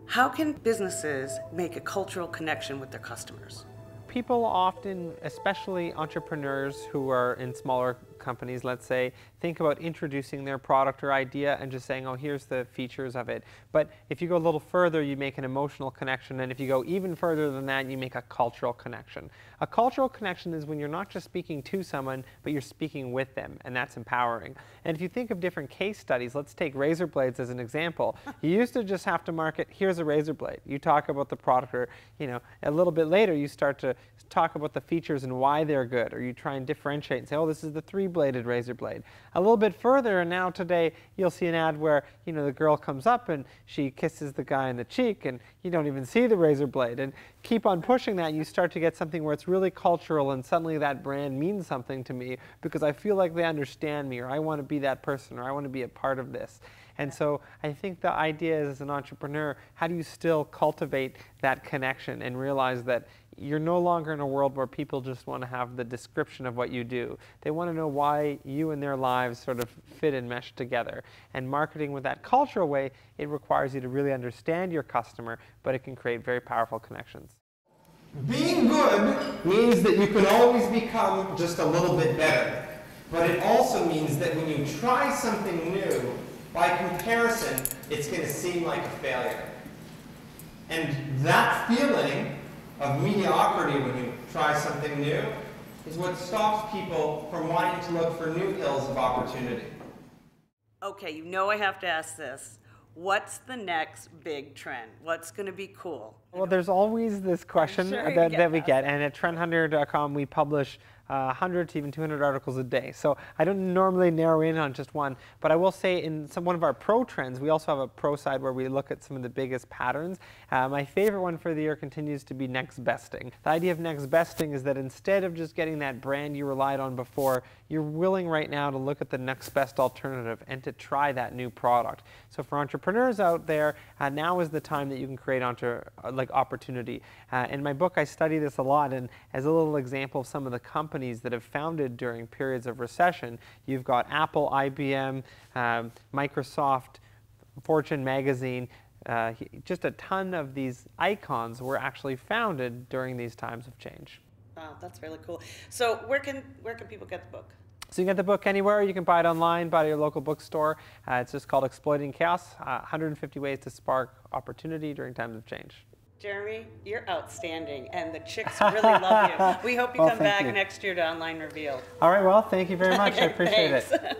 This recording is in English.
How can businesses make a cultural connection with their customers? People often, especially entrepreneurs who are in smaller companies, let's say, think about introducing their product or idea and just saying, oh, here's the features of it. But if you go a little further, you make an emotional connection. And if you go even further than that, you make a cultural connection. A cultural connection is when you're not just speaking to someone, but you're speaking with them. And that's empowering. And if you think of different case studies, let's take razor blades as an example. You used to just have to market, here's a razor blade. You talk about the product, or a little bit later, you start to talk about the features and why they're good, or you try and differentiate and say, oh, this is the three-bladed razor blade. A little bit further, and now today you'll see an ad where the girl comes up and she kisses the guy on the cheek, and you don't even see the razor blade. And keep on pushing that, and you start to get something where it's really cultural, and suddenly that brand means something to me because I feel like they understand me, or I want to be that person, or I want to be a part of this. And so I think the idea is, as an entrepreneur, how do you still cultivate that connection and realize that you're no longer in a world where people just want to have the description of what you do. They want to know why you and their lives sort of fit and mesh together. And marketing with that cultural way, it requires you to really understand your customer, but it can create very powerful connections. Being good means that you can always become just a little bit better. But it also means that when you try something new, by comparison, it's going to seem like a failure. And that feeling of mediocrity when you try something new is what stops people from wanting to look for new hills of opportunity. Okay, I have to ask this. What's the next big trend? What's going to be cool? Well, there's always this question that we get, and at trendhunter.com we publish 100 to even 200 articles a day. So I don't normally narrow in on just one, but I will say in one of our pro trends, we also have a pro side where we look at some of the biggest patterns. My favorite one for the year continues to be next besting. The idea of next besting is that instead of just getting that brand you relied on before, you're willing right now to look at the next best alternative and to try that new product. So for entrepreneurs out there, now is the time that you can create opportunity. In my book, I study this a lot, and as a little example of some of the companies that have founded during periods of recession, you've got Apple, IBM, Microsoft, Fortune magazine. Just a ton of these icons were actually founded during these times of change. Wow, that's really cool. So where can people get the book? So you can get the book anywhere. You can buy it online, buy it at your local bookstore. It's just called Exploiting Chaos, 150 Ways to Spark Opportunity During Times of Change. Jeremy, you're outstanding, and the chicks really love you. We hope you come back next year to Online Reveal. All right, well, thank you very much. I appreciate it.